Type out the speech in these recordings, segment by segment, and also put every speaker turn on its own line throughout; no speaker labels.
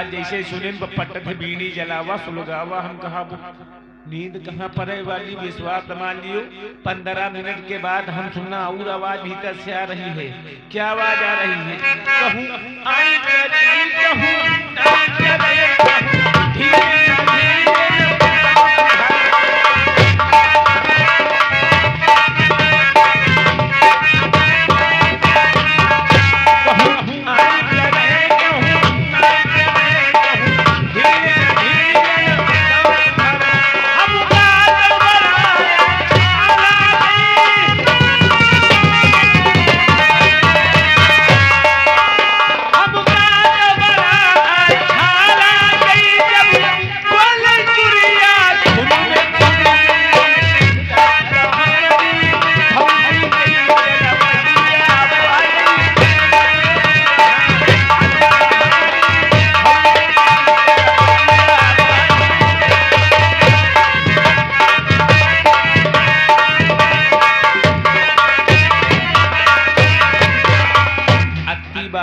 बात जैसे सुने पट्ट बीड़ी जलावा सुलगावा, हम कहा नींद कहाँ पड़े वाली, विश्वास मान लियो 15 मिनट के बाद हम सुनना और आवाज भीतर से आ रही है। क्या आवाज आ रही है? कहूँ आई करी, कहूँ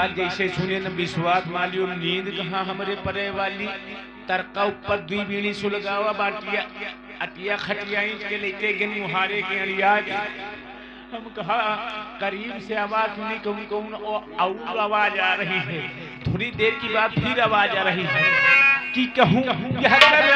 जैसे सुने न विश्वास मालियो, नींद कहाँ हमरे परे वाली, तरका ऊपर दुई बीड़ी सुलगावा बाटिया अटिया खटिया के लेके गिन मुहारे के अड़ियाज। हम कहा करीब से आवाज सुनी, कौन कौन और आवाज आ रही है। थोड़ी देर की बाद फिर आवाज आ रही है कि कहूँ यह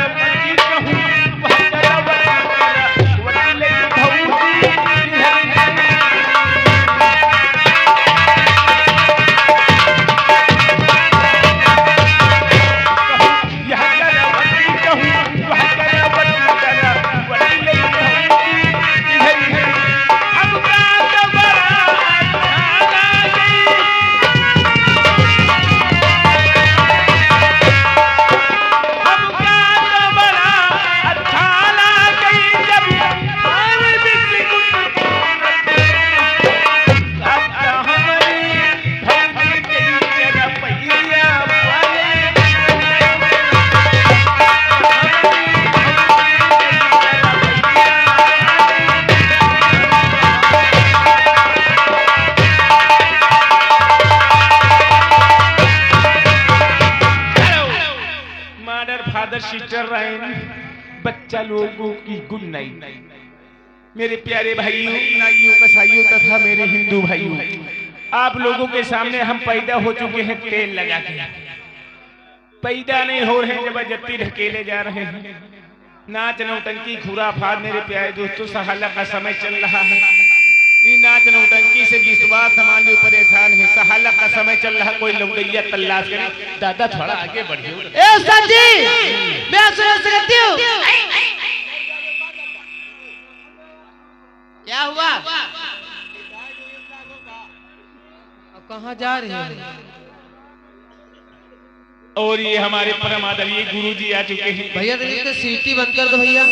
सिस्टर रहे बच्चा लोगों की गुड नाइट। मेरे प्यारे भाइयों, नाइयों, कसाइयों तथा मेरे हिंदू भाइयों, आप लोगों के सामने हम पैदा हो चुके हैं तेल लगा के, पैदा नहीं हो रहे हैं, जबरदस्ती ढकेले जा रहे हैं। नाच नौटंकी खुराफात मेरे प्यारे दोस्तों, सहाला का समय चल रहा है। नाच नौटंकी से विश्वास हमारे परेशान है। सहाला का समय चल रहा, कोई लौटैया तलाश करे। दादा थोड़ा आगे बढ़िए।
मैं सकती हूँ। क्या हुआ? अब कहाँ जा रहे हैं?
और ये हमारे परम आदरणीय गुरुजी आ चुके हैं।
भैया तो सीटी बंद कर दो भैया।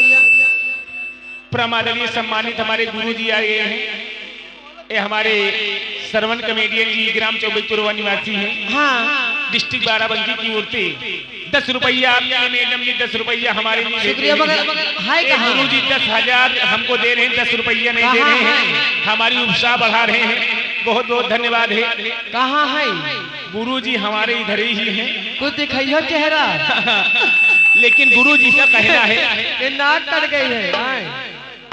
परम आदरणीय सम्मानित हमारे गुरुजी आ गए हैं। ये हमारे श्रवण कमेडियन जी ग्राम चौबेपुरवा निवासी हैं।
हाँ।
डिस्ट्रिक्ट बाराबंकी की ओर से 10 रुपया आपके मैडम जी, 10 रुपया हमारे लिए
शुक्रिया।
गुरु जी 10,000 हमको दे रहे हैं, 10 रुपया नहीं दे रहे हैं, हमारी उत्साह बढ़ा रहे हैं। बहुत बहुत धन्यवाद है।
कहाँ है
गुरु जी? हमारे इधर ही हैं।
कुछ दिखाइयो चेहरा।
लेकिन गुरु जी का कहना है
नाक कट गई है,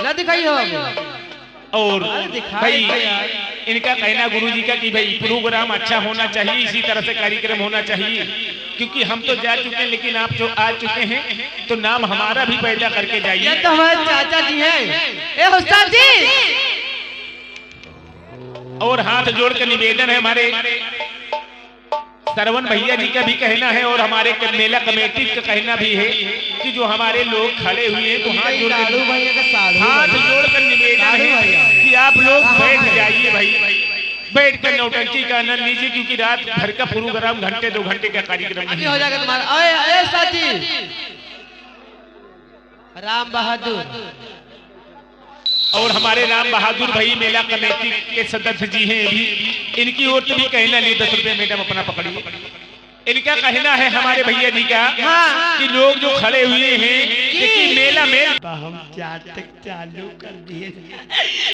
ना दिखाइयो।
और भाई इनका कहना गुरुजी का कि भाई प्रोग्राम अच्छा होना चाहिए, इसी तरह से कार्यक्रम होना चाहिए, क्योंकि हम तो जा चुके हैं लेकिन आप जो आ चुके हैं तो नाम हमारा भी पैदा करके जाइए।
ये तो हमारे चाचा जी हैं। ए उस्ताद जी।
और हाथ जोड़कर निवेदन है, हमारे श्रवण भैया जी का भी कहना है और हमारे मेला कमेटी का कहना भी है कि जो हमारे लोग खड़े हुए हैं तो हाथ जोड़कर निवेदन है कि आप लोग बैठ जाइए भाई, बैठ कर नौटंकी का आनंद लीजिए, क्योंकि रात भर का प्रोग्राम घंटे 2 घंटे का कार्यक्रम नहीं
हो जाएगा तुम्हारा। साथी राम बहादुर
और हमारे राम बहादुर भाई मेला कमेटी के सदस्य जी हैं, भी इनकी ओर से भी कहना लिए 10 रुपए मैडम अपना पकड़िए। इनका कहना है हमारे भैया जी का कि लोग जो खड़े हुए हैं कि मेला में हम चार तक चालू कर दिए।